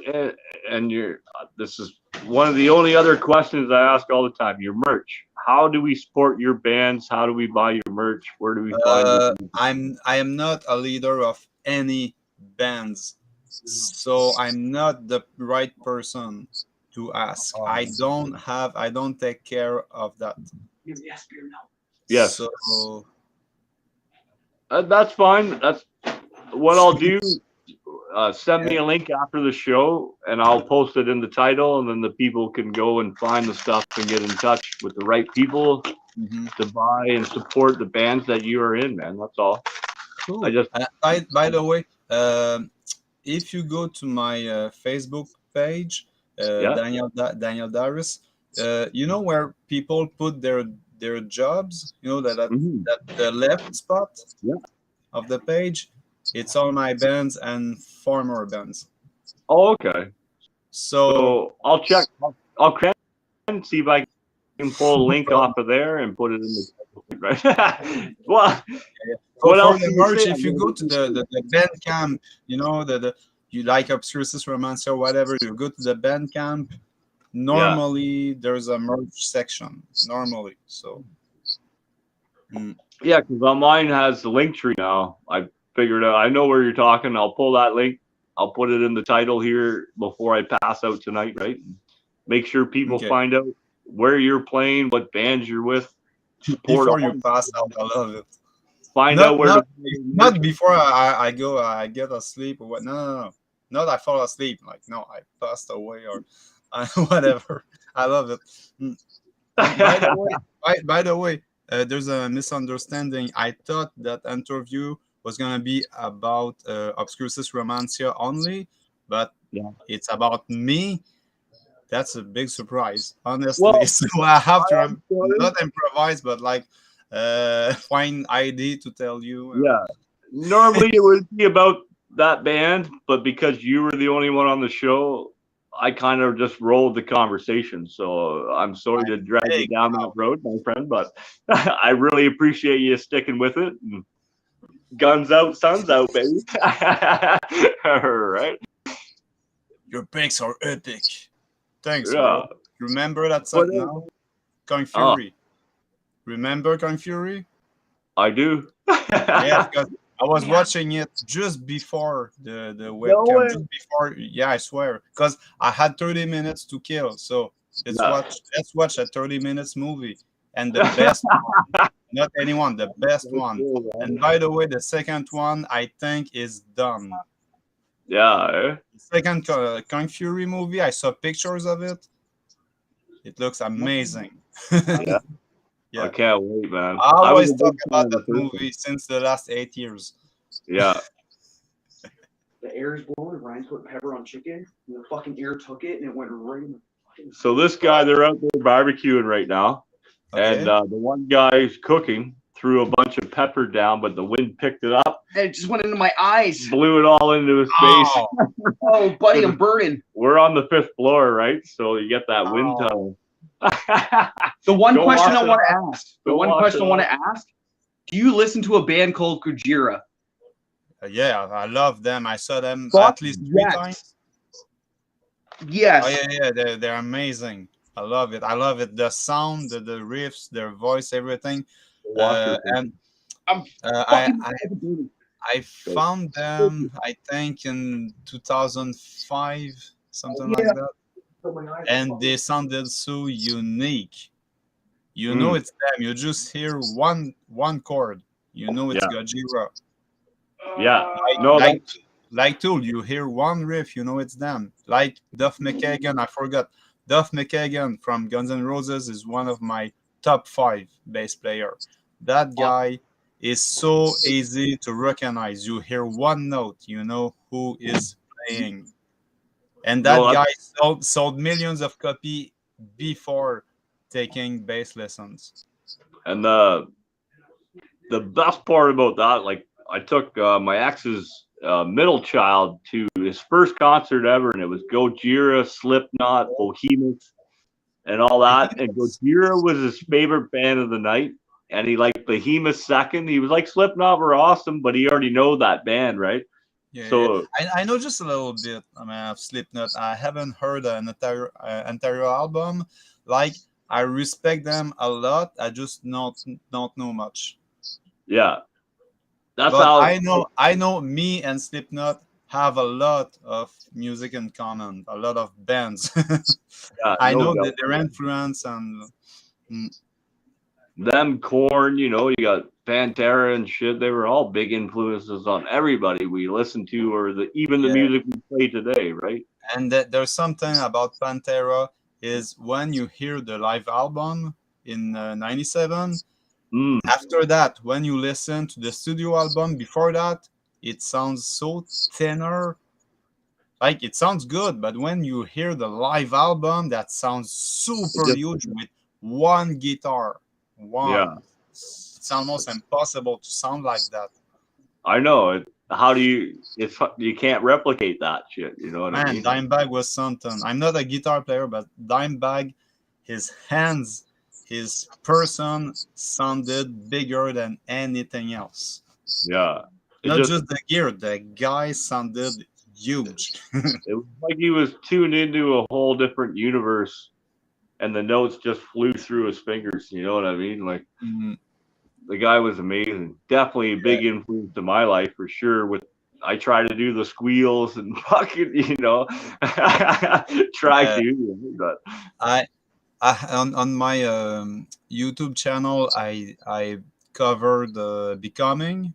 and your, this is one of the only other questions I ask all the time. Your merch. How do we support your bands? How do we buy your merch? Where do we find it? I am not a leader of any bands, so I'm not the right person to ask. I don't take care of that. Yes, So that's fine. That's what I'll do. Send me a link after the show, and I'll post it in the title, and then the people can go and find the stuff and get in touch with the right people mhm. to buy and support the bands that you are in, man. That's all. Cool. I just By the way, if you go to my Facebook page, yeah. Daniel Darius, you know where people put their jobs. You know Mhm. that the left spot Yeah. of the page. It's all my bands and former bands. Oh, okay. So So I'll check. I'll crank and see if I can pull a link off of there and put it in the right. Well, what for else the do you merch, say? if you go to the Bandcamp, you know you like Obscurcis Romance or whatever, you go to the Bandcamp. Yeah. Normally, there's a merch section. Normally, so Yeah, because mine has the link tree now. I figured out. I know where you're talking. I'll pull that link. I'll put it in the title here before I pass out tonight, right? Make sure people okay. find out where you're playing, what bands you're with. Support Before all. you pass out, I love it. Find out where Not before I go I get asleep or what. No. Not I fall asleep. Like no, I passed away or whatever. I love it. Mm. And by the way, there's a misunderstanding. I thought that interview was gonna be about Obscurcis Romancia only, but Yeah. it's about me. That's a big surprise, honestly. Well, So I have to I'm sorry. not improvise, but like find ID to tell you. Yeah. Normally it would be about that band, but because you were the only one on the show, I kind of just rolled the conversation. So I'm sorry to drag you Hey, down that road, my friend, but I really appreciate you sticking with it. And guns out, suns out, baby. All right. your picks are epic. Thanks, Yeah. bro. Remember that song now? Kung Oh, Fury. Remember Kung Fury? I do. Yeah, because I was watching it just before the No webcam, way. just before. Yeah, I swear, because I had 30 minutes to kill. So No. let's watch a 30 minutes movie, and the best one, not anyone, the best one. And by the way, the second one I think is done. Yeah. Eh? The second Kung Fury movie, I saw pictures of it. It looks amazing. Yeah. Yeah. I can't wait, man. I was always a big talk fan about of the that first one. movie since the last 8 years. Yeah. the air's blowing, Ryan's putting pepper on chicken, and the fucking air took it, and it went right in the fucking... So this guy, they're out there barbecuing right now, Okay. and the one guy's cooking, threw a bunch of pepper down, but the wind picked it up, And it just went into my eyes. blew it all into his face. Oh, Oh, buddy, I'm burning. We're on the 5th floor, right? So you get that wind tunnel. The one Go question watch I it. want to ask, the Go one watch question it I want up. to ask, do you listen to a band called Gojira? yeah, I love them. I saw them Fuck at least 3 yes. times. Yes. Oh yeah, they're amazing. I love it. I love it. The sound, the riffs, their voice, everything. Watch it. And I'm I found them, I think, in 2005, something like that. And they sounded so unique. You know it's them. You just hear one chord. You know it's Gojira. Yeah. No, Like Tool, you hear one riff, you know it's them. Like Duff McKagan, I forgot. Duff McKagan from Guns N' Roses is one of my top 5 bass player. That guy is so easy to recognize. You hear one note, you know who is playing. And that guy sold millions of copies before taking bass lessons. and the best part about that, like I took my ex's middle child to his first concert ever, and it was Gojira, Slipknot, Behemoth, and all that. And Gojira was his favorite band of the night, and he liked Behemoth second. He was like, Slipknot were awesome, but he already know that band, right? Yeah, So I know just a little bit. I mean, of Slipknot. I haven't heard an entire album. Like, I respect them a lot. I just don't know much. yeah, that's But how I know me and Slipknot have a lot of music in common. A lot of bands. I no know doubt. that their influence and Them Corn, you know, you got Pantera and shit. They were all big influences on everybody we listen to, or even the music we play today, right? and there's something about Pantera is when you hear the live album in '97. After that, when you listen to the studio album before that, it sounds so thinner. Like, it sounds good, but when you hear the live album, that sounds super huge with one guitar. Yeah. It's almost impossible to sound like that. I know. How do you? You can't replicate that shit. You know what I mean? Dimebag was something. I'm not a guitar player, but Dimebag, his hands, his person sounded bigger than anything else. Yeah. Not just the gear, the guy sounded huge. It was like he was tuned into a whole different universe, and the notes just flew through his fingers. You know what I mean? Like, the guy was amazing. Definitely a big influence in my life for sure. I try to do the squeals and fucking, you know, try to. But I on my YouTube channel, I covered Becoming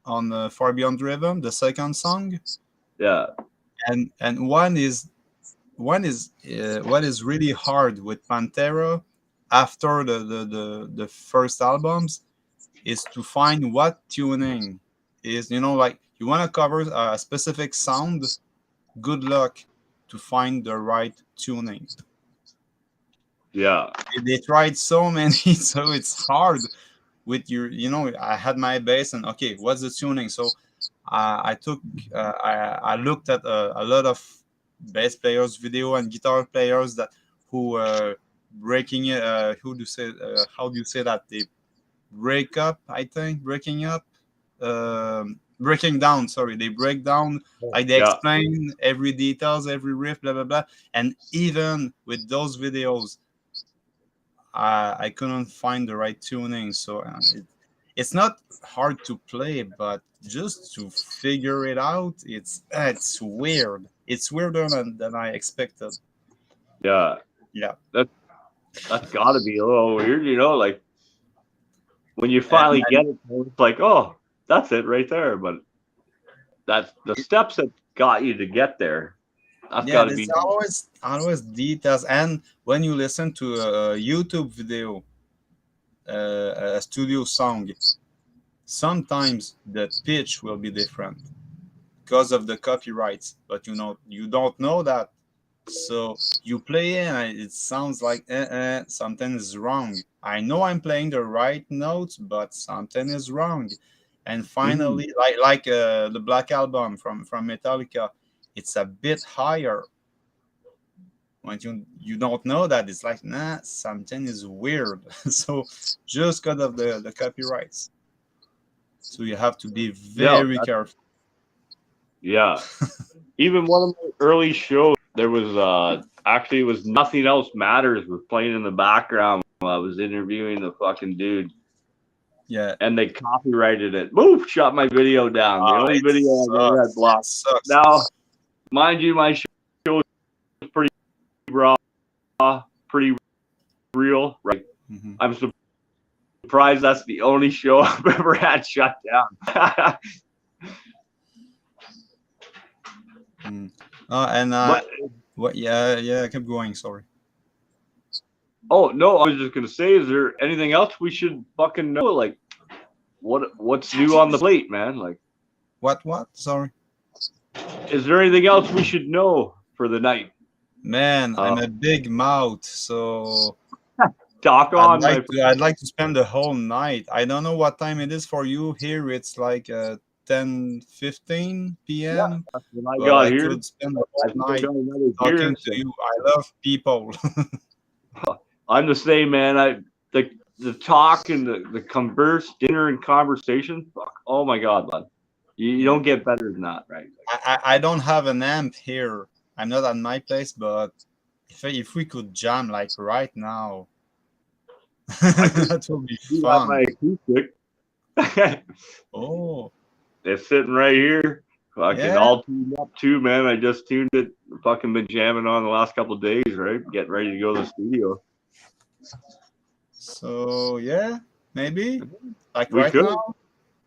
on Far Beyond Driven, the second song. Yeah. And one is what is really hard with Pantera after the first albums is to find what tuning is, you know, like you want to cover a specific sound, good luck to find the right tuning. Yeah. They tried so many, so it's hard with your, you know, I had my bass and okay, what's the tuning? So I looked at a lot of bass players video and guitar players who breaking it. How do you say that? They break up. I think breaking up, breaking down. Sorry, they break down. Like they explain every details, every riff, blah blah blah. And even with those videos, I couldn't find the right tuning. So it's not hard to play, but just to figure it out, it's weird. It's weirder than I expected. Yeah. Yeah. That's got to be a little weird, you know, like when you finally get it, it's like, oh, that's it right there. But that's the steps that got you to get there. That's got to be always details. And when you listen to a YouTube video, a studio song, sometimes the pitch will be different. because of the copyrights. But you don't know that. So you play it and it sounds like something is wrong. I know I'm playing the right notes, but something is wrong. And finally, like the Black Album from Metallica, it's a bit higher. When you don't know that, it's like, nah, something is weird. So just because of the copyrights. So you have to be very careful. Yeah. Even one of my early shows, there was actually it was Nothing Else Matters was playing in the background while I was interviewing the fucking dude. Yeah. And they copyrighted it. Boom! Shut my video down. The only video I ever had blocked. Now, mind you, my show is pretty raw, pretty real, right? Mm-hmm. I'm surprised that's the only show I've ever had shut down. What? Yeah. Keep going. Sorry. Oh no, I was just gonna say, is there anything else we should fucking know? Like, what's new on the plate, man? Like, what? Sorry. Is there anything else we should know for the night? Man, I'm a big mouth, so talk on. I'd like to spend the whole night. I don't know what time it is for you here. It's like 10:15 p.m. Yeah, that's when but I here. could spend the whole night talking to you. I love people. I'm the same, man. The talk and the converse, dinner and conversation. Fuck. Oh my god, bud. You don't get better than that, right? I don't have an amp here. I'm not at my place, but if we could jam like right now, that would be fun. My acoustic. Oh, it's sitting right here. Fucking all tuned up too, man. I just tuned it. Fucking been jamming on the last couple of days, right? Getting ready to go to the studio. So yeah, maybe like we right could. now.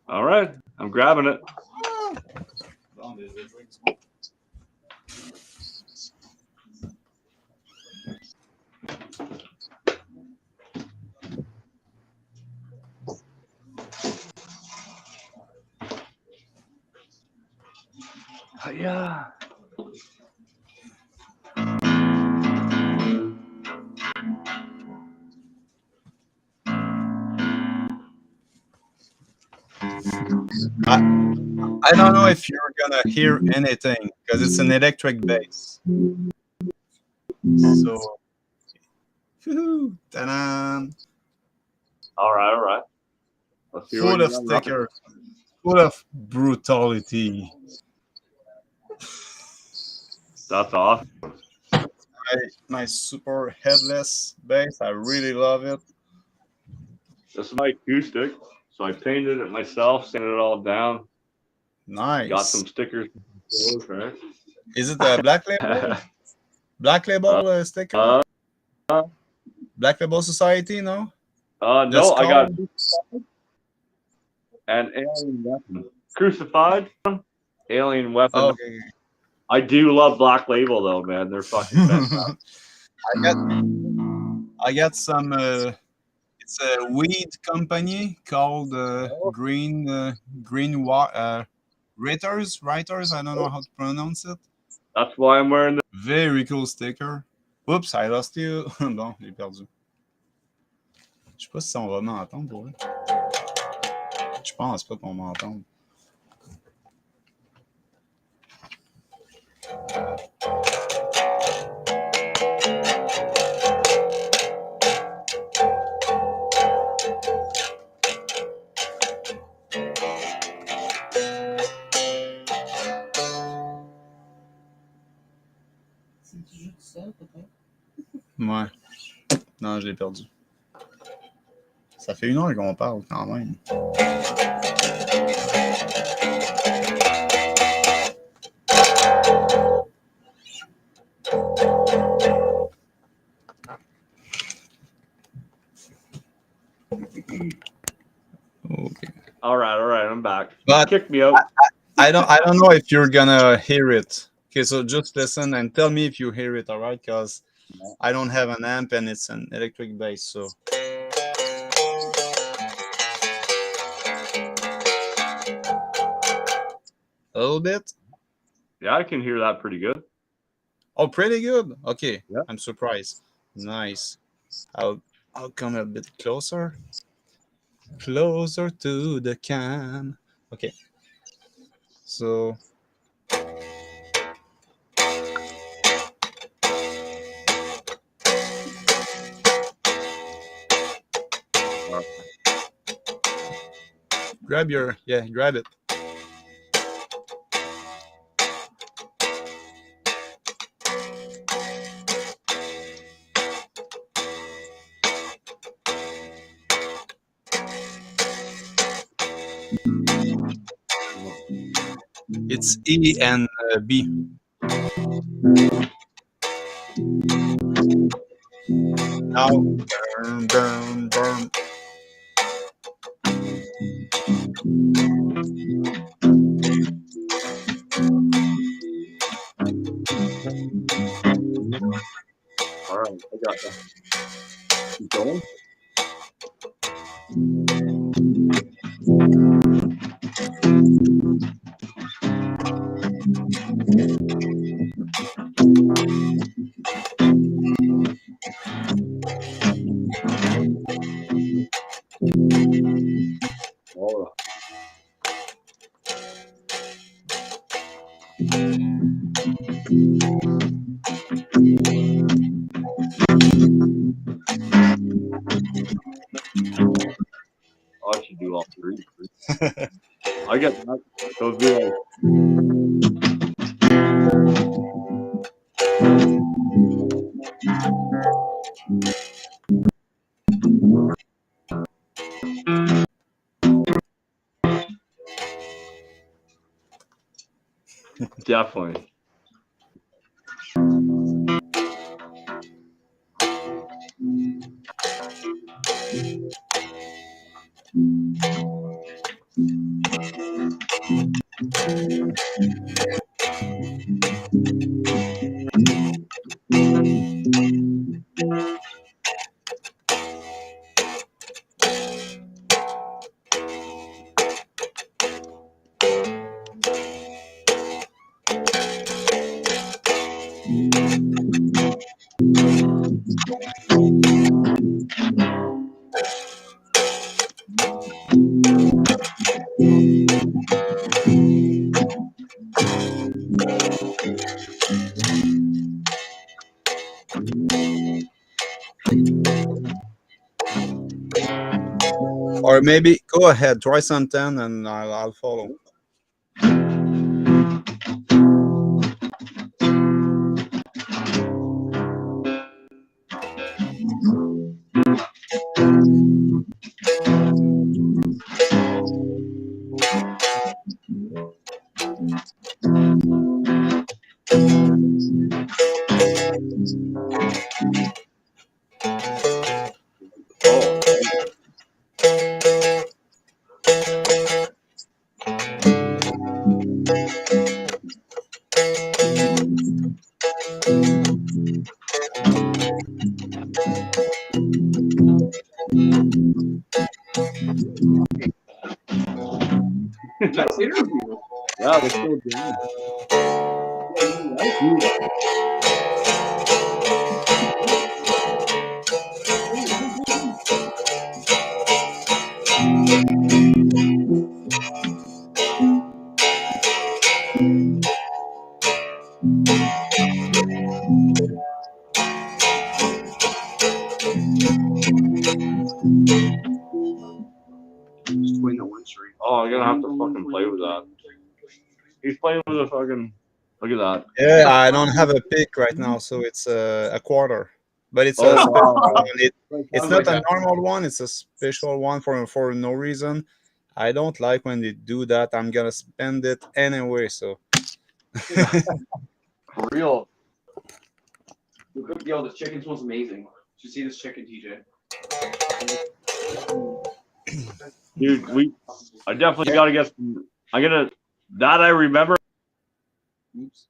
All right, I'm grabbing it. Yeah. I don't know if you're gonna hear anything because it's an electric bass. So, ta-da! All right. Let's see full of stickers, full of brutality. That's awesome. My super headless bass, I really love it. This is my acoustic, so I painted it myself, sanded it all down. Nice. Got some stickers. Right? Is it a black label? Black label sticker? Black Label Society? No. No, I got an Alien Weapon. Crucified. Alien Weapon. Oh, okay. I do love Black Label though, man. They're fucking fantastic. I got some. It's a weed company called Green Writers. I don't know how to pronounce it. That's why I'm wearing the very cool sticker. Oups, I lost you. Bon, j'ai perdu. Je sais pas si on va m'entendre pour vrai. Je pense pas qu'on m'entende. Ouais. Non, je l'ai perdu. Ça fait 1 heure qu'on parle quand même. Okay. All right, I'm back. But kick me out. I don't know if you're gonna hear it. Okay, so just listen and tell me if you hear it, all right? Because I don't have an amp and it's an electric bass, so. A little bit. Yeah, I can hear that pretty good. Oh, pretty good. Okay, Yeah. I'm surprised. Nice. I'll come a bit closer. Closer to the can. Okay. So grab it. It's E and B. Now, burn, burn, burn. All right, I got that. Keep going. Oh, I should do all three. I get that. So it'd be like, definitely. Or maybe go ahead, try something, and I'll follow. Oh, Nice interview. yeah, they're still doing. Dude, Just playing that one string. oh, I'm gonna have to fucking play with that. He's playing with a fucking. Look at that. Yeah, I don't have a pick right now, so it's a quarter. But it's a Oh, special wow. one. It's Sounds not like a normal one. It's a special one for no reason. I don't like when they do that. I'm gonna spend it anyway. So For real. Yo, this chicken smells amazing. Did you see this chicken, TJ? Dude, I definitely gotta get some. That I remember. oops.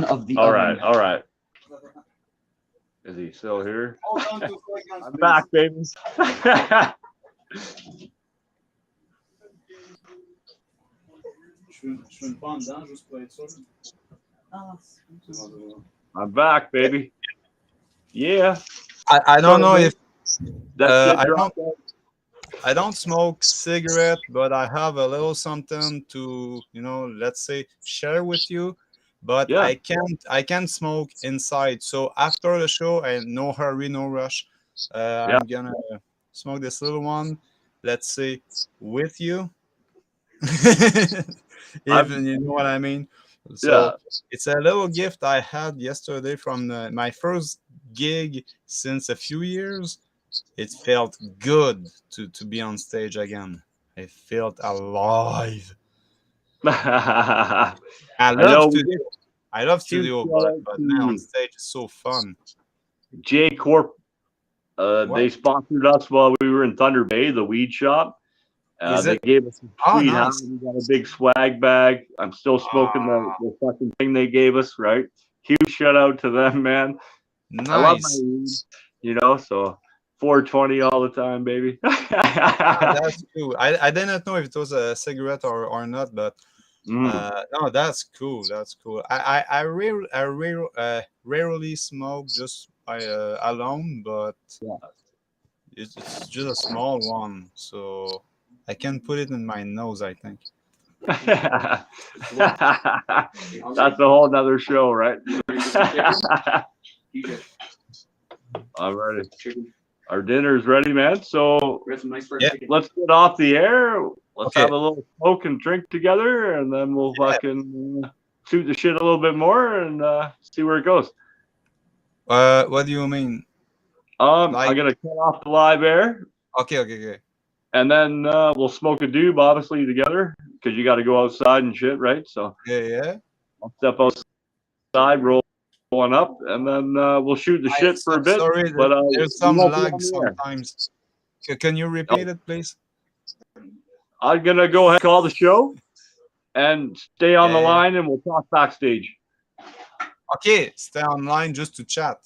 Of the All oven. right, all right. Is he still here? Hold on 2 seconds, I'm please. back, baby. Je fais une pas en dedans, juste pour être sûr. Oh, I'm back, baby. Yeah. I don't know if That shit I dropped. I don't smoke cigarette, but I have a little something to, let's say, share with you. But Yeah. I can't smoke inside. So after the show, no hurry, no rush. Yeah. I'm gonna smoke this little one. Let's say with you, even you know what I mean. So Yeah. it's a little gift I had yesterday from my first gig since a few years. It felt good to be on stage again. I felt alive. I I know. love We studio. I love Huge studio, shout but out man, on to stage is so fun. J Corp. They What? sponsored us while we were in Thunder Bay, the weed shop. Is They it? gave us some Oh, sweet hat. nice. We got a big swag bag. I'm still smoking the fucking thing they gave us, right? Huge shout out to them, man. I love my Nice. weed, so 420 all the time, baby. That's cool. I didn't know if it was a cigarette or not, but no, that's cool. That's cool. I rarely smoke just by alone, but it's just a small one, so I can put it in my nose, I think. That's a whole nother show, right? All right. Our dinner's ready, man. So We got some nice fried Yeah. chicken. let's get off the air. Let's Okay. have a little smoke and drink together, and then we'll fucking shoot the shit a little bit more and see where it goes. What do you mean? I'm Like, gonna cut off the live air, okay. and then we'll smoke a doob, obviously, together, because you got to go outside and shit, right? So Yeah. I'll step outside, roll one up, and then we'll shoot the shit for a bit. Sorry, But there's we some won't be lag on the air. sometimes. Can you repeat it, please? I'm gonna go ahead and call the show and stay on the Yeah. line, and we'll talk backstage. Okay, stay online just to chat.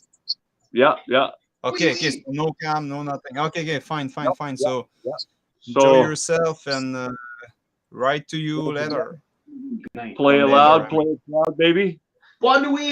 Yeah. Okay, so no cam, no nothing. Okay, fine. So yeah. enjoy So yourself and write to you later. Good night. play it Later, loud, I play it loud, baby. Bon nuit.